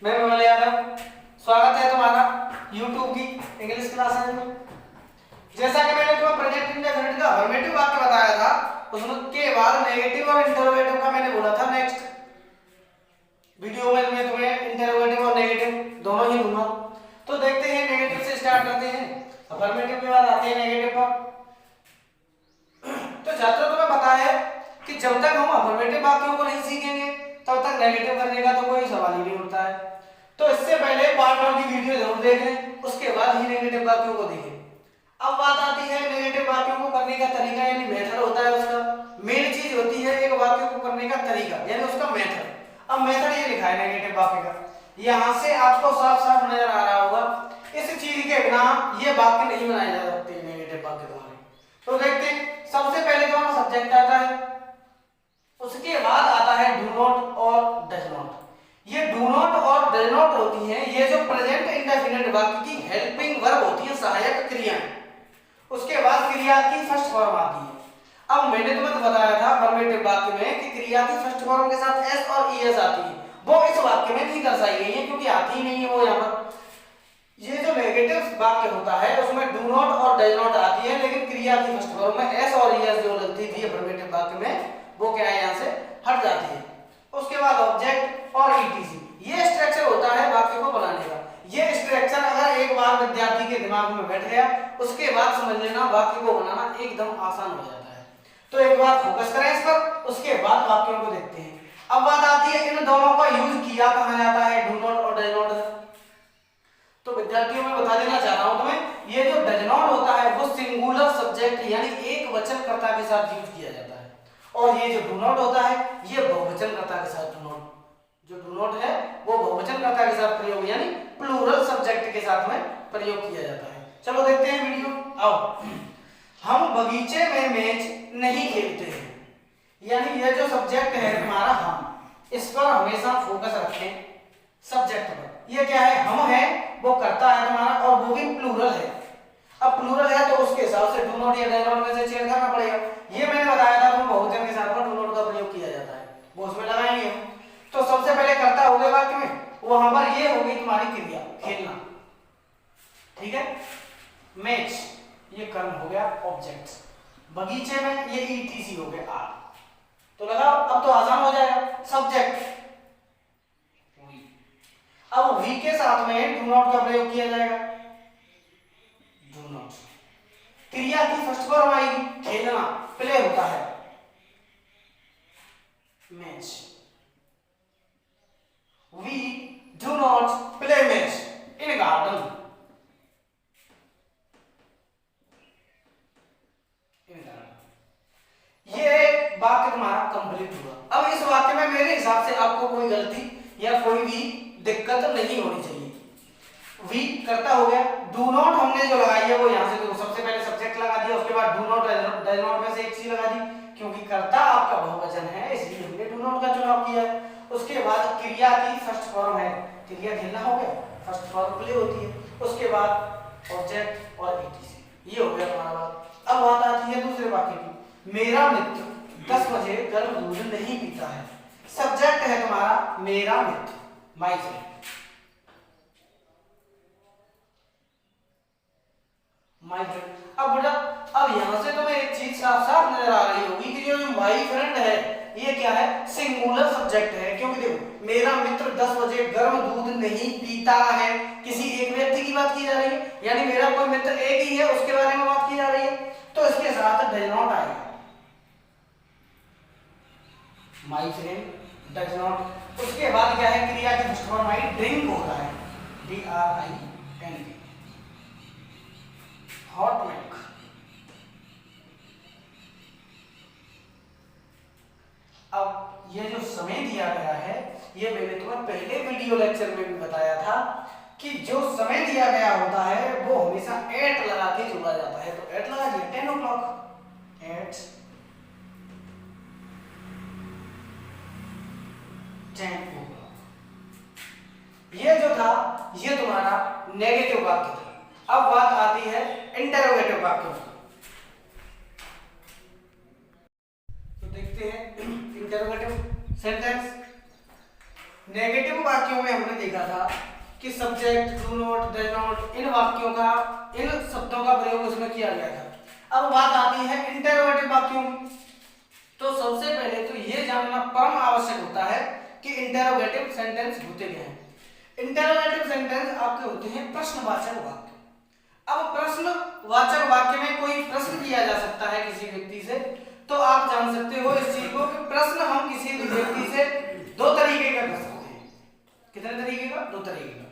मैं विमल यादव, स्वागत है तुम्हारा YouTube की इंग्लिश क्लासेस में। जैसा कि मैंने तुम्हें प्रेजेंट इंडेफिनिट का अफर्मेटिव वाक्य बताया था, उसके बाद नेगेटिव और इंटरोगेटिव का मैंने बोला था नेक्स्ट वीडियो में मैं तुम्हें इंटरोगेटिव और नेगेटिव दोनों ही दूंगा। तो देखते हैं, नेगेटिव से स्टार्ट करते हैं, अफर्मेटिव के बाद आते हैं नेगेटिव पर। तो छात्रों, तुम्हें पता है कि जब तक हम अफर्मेटिव वाक्यों को नहीं सीखेंगे तब तक नेगेटिव करने का तो कोई सवाल ही नहीं उठता है। तो इससे पहले पार्ट 1 की वीडियो जरूर देख लें, उसके बाद ही नेगेटिव वाक्यों को देखें। अब बात आती है नेगेटिव वाक्यों को करने का तरीका, यानी मेथड होता है उसका। मेन चीज होती है एक वाक्य को करने का तरीका, यानी उसका मेथड। अब मेथड ये लिखा है नेगेटिव वाक्य का, यहां से आपको साफ साफ नजर आ रहा होगा। इस चीज के बिना ये वाक्य नहीं बनाए जा सकते नेगेटिव वाक्य तुम्हारे। तो देखते हैं, सबसे पहले तो हमारा सब्जेक्ट आता है, उसके बाद आता है डू नॉट और डज नॉट। ये डू नॉट और डज नॉट होती हैं, ये जो प्रेजेंट इंडेफिनिट वाक्य की हेल्पिंग वर्ब होती है, सहायक क्रियाएं। उसके बाद क्रिया की फर्स्ट फॉर्म आती है। अब मैंने तुम्हें बताया था अफर्मेटिव वाक्य में कि क्रिया की फर्स्ट फॉर्म के साथ एस और ईएस आती है, वो इस वाक्य में नहीं दर्शाई गई है क्योंकि आती ही नहीं है वो यहाँ पर। ये जो नेगेटिव वाक्य होता है उसमें डू नॉट और डज नॉट आती है, लेकिन क्रिया की फर्स्ट फॉर्म में एस और ईएस जो लगती थी अफर्मेटिव वाक्य में, वो क्या है, यहाँ से हट जाती है। उसके बाद ऑब्जेक्ट और ईटीसी, ये स्ट्रक्चर होता है वाक्य को बनाने का। ये स्ट्रक्चर अगर एक बार विद्यार्थी के दिमाग में बैठ गया, उसके बाद समझ लेना वाक्य को बनाना एकदम आसान हो जाता है। तो एक बार फोकस करें इस पर, उसके बाद वाक्यों को देखते हैं। अब बात आती है इन दोनों का यूज किया कहां जाता है, डू नॉट और डज नॉट। तो विद्यार्थियों में बता देना चाह रहा हूं तुम्हें, ये जो डज नॉट होता है वो सिंगुलर सब्जेक्ट यानी एक वचनकर्ता के साथ यूज किया जाता है, और ये जो डू नॉट होता है ये बहुवचनकर्ता के साथ, डू नॉट जो डू नॉट है वो बहुवचनकर्ता के साथ प्रयोग यानी प्लूरल सब्जेक्ट के साथ में प्रयोग किया जाता है। चलो देखते हैं वीडियो। आओ, हम बगीचे में मैच नहीं खेलते हैं, यानी ये जो सब्जेक्ट है तुम्हारा हम, इस पर हमेशा फोकस रखें, सब्जेक्ट पर। ये क्या है, हम है, वो करता है तुम्हारा, और वो भी प्लूरल है। अब प्लूरल है तो उसके हिसाब से डू नॉट या डज नॉट में से चेंज करना पड़ेगा। ये मैंने बताया था तुम्हें बहुवचन के साथ में डू नॉट का प्रयोग किया जाता है, वो उसमें लगाएंगे हम। तो सबसे पहले करता होगा वाक्य में, वहां पर ये होगी तुम्हारी क्रिया खेलना, ठीक है। मैच ये कर्म हो गया, ऑब्जेक्ट। बगीचे में ये ईटीसी हो गया आर। तो लगाओ, अब तो आसान हो जाएगा। सब्जेक्ट वी, अब वी के साथ में डू नॉट का प्रयोग किया जाएगा, डू नॉट। क्रिया की फर्स्ट फॉर्म आएगी खेलना, प्ले होता है, match. We do not play match in garden. ये वाक्य तुम्हारा कंप्लीट हुआ। अब इस वाक्य में मेरे हिसाब से आपको कोई गलती या कोई भी दिक्कत नहीं होनी चाहिए। वी करता हो गया, डू नॉट हमने जो लगाई है वो यहाँ से, तो सबसे पहले सब्जेक्ट लगा दिया, उसके बाद डू नॉट डज नॉट में से एक चीज लगा दी, क्योंकि करता आपका बहुवचन है इसलिए हमने डू नॉट का चुनाव किया है। उसके बाद क्रिया की फर्स्ट फॉर्म है, क्रिया खेलना हो गया, फर्स्ट फॉर्म प्ले होती है। उसके बाद ऑब्जेक्ट और ईटीसी, ये हो गया तुम्हारा बात। अब बात आती है दूसरे वाक्य की, मेरा मित्र 10 बजे गर्म दूध नहीं पीता है। सब्जेक्ट है तुम्हारा मेरा मित्र, माय फ्रेंड। माय फ्रेंड, अब बेटा अब यहां से तुम्हें एक चीज साफ साफ नजर आ रही होगी कि जो माय फ्रेंड है ये क्या है, सिंगुलर सब्जेक्ट है। क्योंकि देखो मेरा मित्र 10 बजे गर्म दूध नहीं पीता है, किसी एक व्यक्ति की बात की जा रही है, यानी मेरा कोई मित्र एक ही है उसके बारे में बात की जा रही है, तो इसके साथ डज नॉट आएगा, माय फ्रेंड डज नॉट। उसके बाद क्या है, क्रिया की फर्स्ट फॉर्म आई ड्रिंक होता है, DRINK, हॉट मिल्क। अब ये जो समय दिया गया है, ये मैंने तुम्हें पहले वीडियो लेक्चर में भी बताया था कि जो समय दिया गया होता है वो हमेशा एट लगा के जोड़ा जाता है। तो एट लगा दिया 10 o'clock, एट 10 o'clock। ये जो था ये तुम्हारा नेगेटिव वाक्य था। अब बात आती है इंटरोगेटिव वाक्यों की। तो देखते हैं इंटरोगेटिव सेंटेंस। नेगेटिव वाक्यों में हमने देखा था कि subject, do not, does not, इन वाक्यों का, इन शब्दों का प्रयोग उसमें किया गया था। अब बात आती है इंटरोगेटिव वाक्यों में। तो सबसे पहले तो ये जानना परम आवश्यक होता है कि इंटरोगेटिव सेंटेंस होते क्या हैं। इंटरोगेटिव सेंटेंस आपके होते हैं प्रश्नवाचक वाक्य। अब प्रश्नवाचक वाक्य में कोई प्रश्न किया जा सकता है किसी व्यक्ति से, तो आप जान सकते हो इस चीज को कि प्रश्न हम किसी भी व्यक्ति से दो तरीके का कर सकते हैं। कितने तरीके का? दो तरीके का।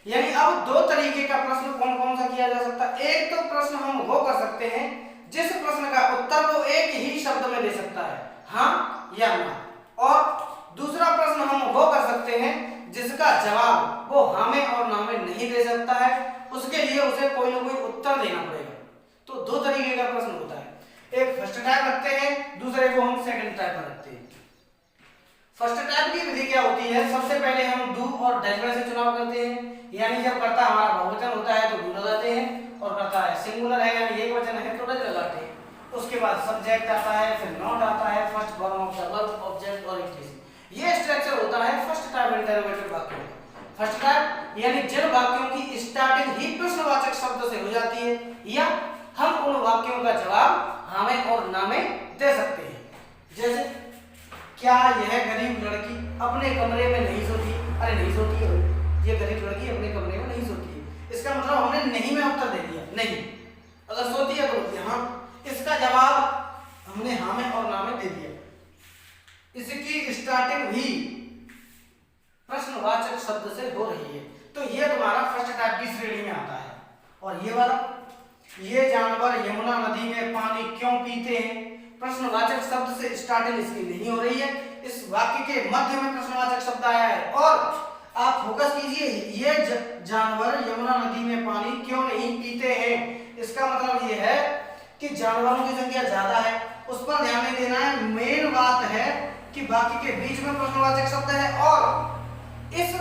यानी अब दो तरीके का प्रश्न कौन कौन सा किया जा सकता है? एक तो प्रश्न हम वो कर सकते हैं जिस प्रश्न का उत्तर वो एक ही शब्द में दे सकता है, हाँ या ना। और दूसरा प्रश्न हम वो कर सकते हैं जिसका जवाब वो हाँ में और ना में नहीं दे सकता है, उसके लिए उसे कोई ना कोई उत्तर देना पड़ेगा। तो दो तरीके का प्रश्न होता है, एक फर्स्ट टाइप रखते हैं, दूसरे को हम सेकंड टाइप रखते हैं। फर्स्ट टाइप की विधि क्या होती है? सबसे पहले हम डू और डज में से चुनाव करते हैं, यानी जब कर्ता हमारा बहुवचन होता है तो डू लगाते हैं, और कर्ता है सिंगुलर है यानी एक वचन है तो डज लगाते हैं। उसके बाद सब्जेक्ट आता है, फिर नॉट आता है, first form of the verb, object और इट। ये स्ट्रक्चर होता है फर्स्ट टाइप इंटरोगेटिव वाक्यों का। फर्स्ट टाइप यानी जिन वाक्यों की स्टार्टिंग ही प्रश्नवाचक शब्द से हो जाती है, या हम उन वाक्यों का जवाब हाँ में और ना में दे सकते हैं। जैसे क्या यह गरीब लड़की अपने कमरे में नहीं सोती? अरे नहीं सोती है, ये गरीब लड़की अपने कमरे में नहीं सोती है। इसका मतलब हमने नहीं में उत्तर दे दिया, नहीं। अगर सोती है तो बोलती है हाँ, इसका जवाब हमने हाँ में और ना में दे दिया। इसकी स्टार्टिंग भी प्रश्नवाचक शब्द से हो रही है, तो ये तुम्हारा फर्स्ट टाइप की श्रेणी में आता है। और ये वाला, ये जानवर यमुना नदी में पानी क्यों पीते हैं? प्रश्नवाचक शब्द से स्टार्टिंग इसकी नहीं हो रही है, इस वाक्य के मध्य में प्रश्नवाचक शब्द आया है। और आप फोकस कीजिए, ये जानवर यमुना नदी में पानी क्यों नहीं पीते हैं, इसका मतलब ये है कि जानवरों की संख्या ज्यादा है, उस पर ध्यान नहीं देना है। मेन बात है कि वाक्य के बीच में प्रश्नवाचक शब्द है और इस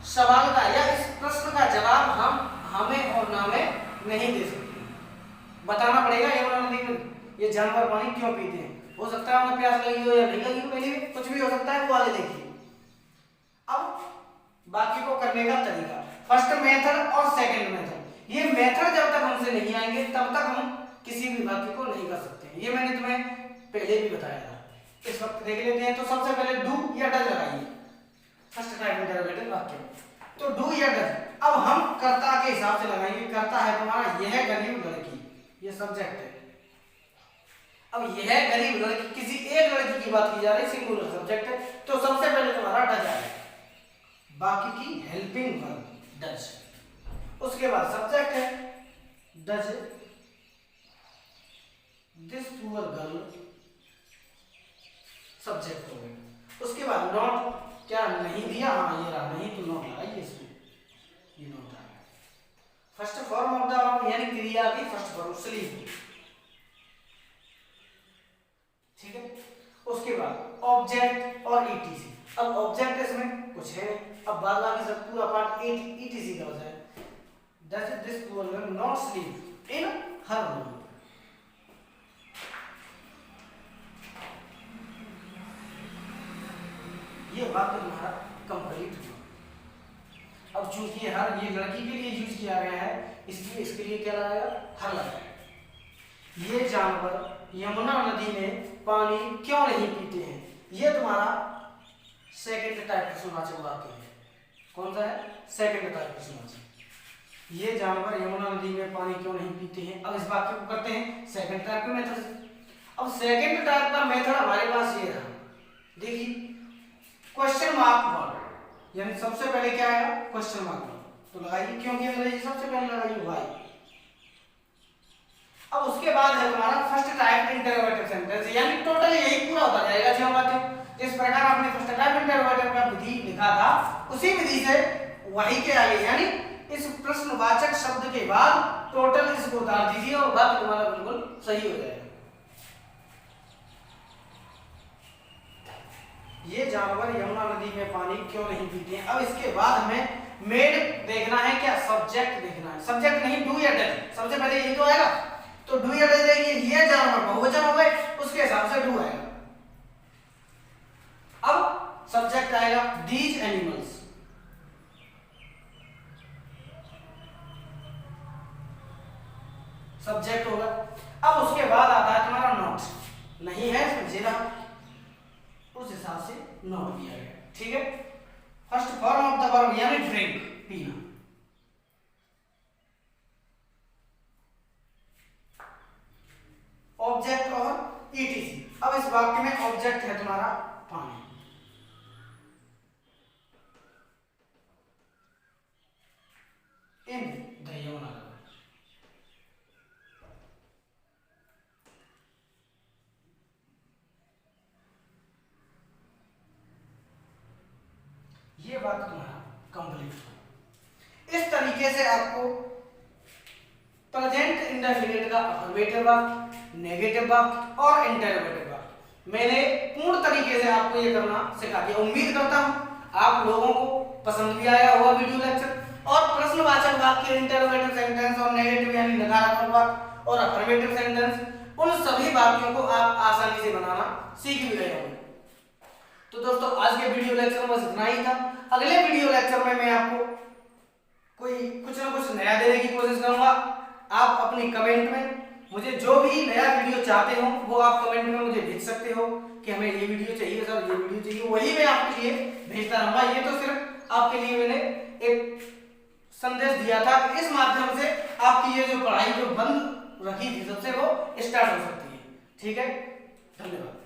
सवाल का या इस प्रश्न का जवाब हम हमें और ना में नहीं दे सकते। बताना पड़ेगा यमुना नदी में ये जानवर पानी क्यों पीते हैं। हो सकता है उन्हें प्यास लगी हो या नहीं लगी हो, पहले कुछ भी हो सकता है, वो आगे देखिए। अब बाकी को करने का तरीका, फर्स्ट मेथड और सेकंड मेथड। ये मेथड जब तक हमसे नहीं आएंगे तब तक हम किसी भी वाक्य को नहीं कर सकते। ये मैंने तुम्हें पहले भी बताया था, इस वक्त देख लेते हैं। तो सबसे पहले डू या डज लगाइए फर्स्ट टाइप इंटरोगेटिव वाक्य। तो डू या डज, अब हम कर्ता के हिसाब से लगाएंगे। कर्ता है तुम्हारा यह गरीब लड़की, ये सब्जेक्ट है। अब यह गरीब लड़की, किसी एक लड़की की बात की जा रही है, सिंगुलर सब्जेक्ट है, तो सबसे पहले तुम्हारा डज आएगा, बाकी की हेल्पिंग वर्ब डज। उसके बाद सब्जेक्ट है does this poor girl, subject हो गया। उसके बाद नॉट, क्या नहीं दिया? हाँ ये रहा, नहीं तो नॉट लगाइए इसमें, ये नॉट आ गया। First form of the verb यानी क्रिया की फर्स्ट फॉर्म स्लीप, ठीक है। उसके बाद ऑब्जेक्ट और ईटीसी। अब ऑब्जेक्ट इसमें कुछ है, अब बाद बाकी सब पूरा पार्ट ईटीसी का हो जाए। Does this poor girl not sleep in her room. ये वाक्य तुम्हारा कंप्लीट हुआ। अब चूंकि हर ये लड़की के लिए यूज किया गया है, इसलिए इसके लिए क्या लगाएगा? हर लगाएगा। ये जानवर यमुना नदी में पानी क्यों नहीं पीते हैं, ये तुम्हारा सेकंड टाइप प्रश्नवाचक वाक्य है। कौन सा है? सेकंड टाइप प्रश्नवाचक। ये जानवर यमुना नदी में पानी क्यों नहीं पीते हैं। अब इस वाक्य को करते हैं सेकंड टाइप के मेथड से। अब सेकंड टाइप का मेथड हमारे पास ये रहा, देखिए क्वेश्चन मार्क वर्ड, यानी सबसे पहले क्या आएगा? Question mark word. तो लगाइए, क्योंकि अंग्रेजी सबसे पहले लगाइए वाई। अब उसके बाद है तुम्हारा फर्स्ट टाइप इंटरोगेटिव सेंटेंस, यानी टोटल यही पूरा होता जाएगा जो हम बातें जिस प्रकार आपने फर्स्ट टाइप इंटरोगेटिव का विधि लिखा था उसी विधि से वही के आगे, यानी इस प्रश्नवाचक शब्द के बाद टोटल इसको उतार दीजिए और वाक्य तुम्हारा बिल्कुल सही हो जाएगा। ये जानवर यमुना नदी में पानी क्यों नहीं पीते हैं। अब इसके बाद हमें मेड देखना है, क्या सब्जेक्ट देखना है। सब्जेक्ट नहीं डू या डज, सबसे पहले यही तो आएगा। तो डू या डज देखिए, ये जानवर बहुवचन हो गए, उसके हिसाब से डू आएगा। अब सब्जेक्ट आएगा दीज एनिमल्स, सब्जेक्ट होगा। अब उसके बाद आता है तुम्हारा नॉट, नहीं है समझे ना, उस हिसाब से नॉट दिया गया, ठीक है। First form of the verb यानी ड्रिंक, पीना। ऑब्जेक्ट और ईटीसी। अब इस वाक्य में ऑब्जेक्ट है तुम्हारा पानी, इन द यमुना रिवर। ये वाक्य तुम्हारा कंप्लीट हुआ। इस तरीके से आपको प्रेजेंट इंडेफिनिट का अफर्मेटिव वाक्य, नेगेटिव वाक्य और इंटरोगेटिव वाक्य मैंने पूर्ण तरीके से आपको ये करना सिखा दिया। उम्मीद करता हूं आप लोगों को पसंद भी आया होगा वीडियो लेक्चर। और प्रश्नवाचक वाक्य, इंटरोगेटिव सेंटेंस और नेगेटिव यानी नकारात्मक वाक्य और अफर्मेटिव सेंटेंस, उन सभी वाक्यों को आप आसानी से बनाना सीख भी गए होंगे। तो दोस्तों आज के वीडियो लेक्चर में बस इतना ही था। अगले वीडियो लेक्चर में मैं आपको कुछ ना कुछ नया देने की कोशिश करूंगा। आप अपनी कमेंट में मुझे जो भी नया वीडियो चाहते हो वो आप कमेंट में मुझे भेज सकते हो कि हमें ये वीडियो चाहिए सर, ये वीडियो चाहिए, वही मैं आपके लिए भेजता रहूंगा। ये तो सिर्फ आपके लिए मैंने एक संदेश दिया था कि इस माध्यम से आपकी ये जो पढ़ाई जो बंद रखी थी सबसे वो स्टार्ट हो सकती है। ठीक है, धन्यवाद।